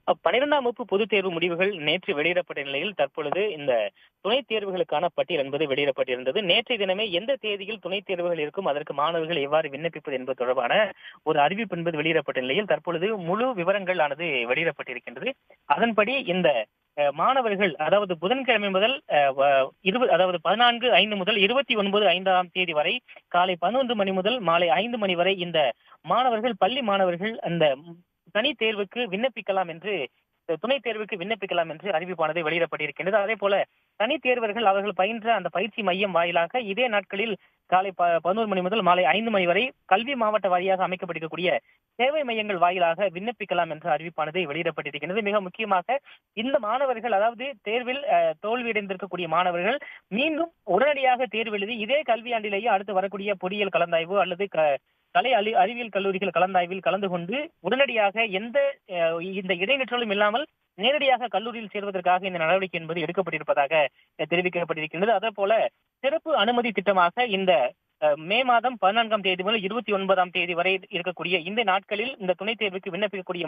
12ஆம் வகுப்பு பொதுத் தேர்வு முடிவுகள் நேற்று வெளியிடப்பட்ட நிலையில் தற்பொழுது இந்த துணைத் தேர்வுகளுக்கான பட்டியல் என்பது வெளியிடப்பட்டிருந்தது. நேற்றைய தினமே எந்த தேதியில் துணைத் தேர்வுகள் இருக்கும், அதற்கு மாணவர்கள் எவ்வாறு விண்ணப்பிப்பது என்பது தொடர்பான ஒரு அறிவிப்பு என்பது வெளியிடப்பட்ட நிலையில் தற்பொழுது முழு விவரங்கள் ஆனது வெளியிடப்பட்டிருக்கின்றது. அதன்படி இந்த மாணவர்கள் அதாவது புதன்கிழமை முதல் 14/5 முதல் 29/5 தேதி வரை காலை 11 மணி முதல் மாலை 5 மணி வரை இந்த மாணவர்கள் பள்ளி மாணவர்கள் அந்த தனி தேர்வுக்கு விண்ணப்பிக்கலாம் என்று துணைத் தேர்வுக்கு விண்ணப்பிக்கலாம் என்று அறிவிப்பானது வெளியிடப்பட்டிருக்கின்றது. அதே போல தனி தேர்வர்கள் அவர்கள் பயின்ற அந்த பயிற்சி மையம் வாயிலாக இதே நாட்களில் காலை 11 மணி முதல் மாலை 5 மணி வரை கல்வி மாவட்ட வாரியாக அமைக்கப்பட்டிருக்கக்கூடிய சேவை மையங்கள் வாயிலாக விண்ணப்பிக்கலாம் என்ற அறிவிப்பானது வெளியிடப்பட்டிருக்கின்றது. மிக முக்கியமாக இந்த மாணவர்கள் அதாவது தேர்வில் தோல்வியடைந்திருக்கக்கூடிய மாணவர்கள் மீண்டும் உடனடியாக தேர்வு எழுதி இதே கல்வியாண்டிலேயே அடுத்து வரக்கூடிய பொறியியல் கலந்தாய்வு அல்லது கலை அறிவியல் கல்லூரிகள் கலந்தாய்வில் கலந்து கொண்டு உடனடியாக இந்த இடைநிற்றலும் இல்லாமல் நேரடியாக கல்லூரியில் சேர்வதற்காக இந்த நடவடிக்கை என்பது எடுக்கப்பட்டிருப்பதாக தெரிவிக்கப்பட்டிருக்கின்றது. அதே போல சிறப்பு அனுமதி திட்டமாக இந்த மே மாதம் 14ஆம் தேதி முதல் 29ஆம் தேதி வரை இருக்கக்கூடிய இந்த நாட்களில் இந்த துணைத் தேர்வுக்கு விண்ணப்பிக்கக்கூடிய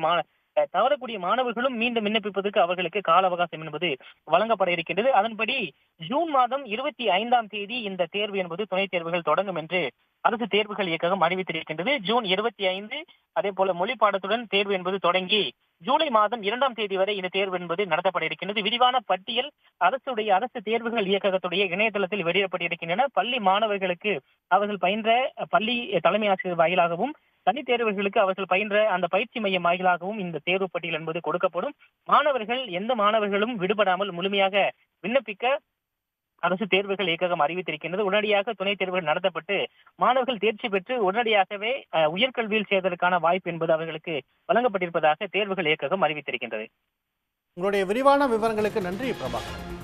தவறக்கூடிய மாணவர்களும் மீண்டும் விண்ணப்பிப்பதற்கு அவர்களுக்கு கால அவகாசம் என்பது வழங்கப்பட இருக்கின்றது. அதன்படி ஜூன் மாதம் 25ஆம் தேதி இந்த தேர்வு என்பது துணைத் தேர்வுகள் தொடங்கும் என்று அரசு தேர்வுகள் இயக்ககம் அறிவித்திருக்கின்றது. ஜூன் 25 அதே போல மொழி பாடத்துடன் தேர்வு என்பது தொடங்கி ஜூலை மாதம் 2ஆம் தேதி வரை இந்த தேர்வு என்பது நடத்தப்பட இருக்கின்றது. விரிவான பட்டியல் அரசு தேர்வுகள் இயக்ககத்துடைய இணையதளத்தில் வெளியிடப்பட்டிருக்கின்றன. பள்ளி மாணவர்களுக்கு அவர்கள் பயின்ற பள்ளி தலைமை ஆசிரியர் வாயிலாகவும் தனி தேர்வுகளுக்கு அவர்கள் பயின்ற அந்த பயிற்சி மையம் வாயிலாகவும் இந்த தேர்வு பட்டியல் என்பது கொடுக்கப்படும். எந்த மாணவர்களும் விடுபடாமல் முழுமையாக விண்ணப்பிக்க அரசு தேர்வுகள் இயக்ககம் அறிவித்திருக்கின்றது. உடனடியாக துணைத் தேர்வுகள் நடத்தப்பட்டு மாணவர்கள் தேர்ச்சி பெற்று உடனடியாகவே உயர்கல்வியில் சேர்வதற்கான வாய்ப்பு என்பது அவர்களுக்கு வழங்கப்பட்டிருப்பதாக தேர்வுகள் இயக்ககம் அறிவித்திருக்கின்றது. உங்களுடைய விரிவான விவரங்களுக்கு நன்றி பிரபாகரன்.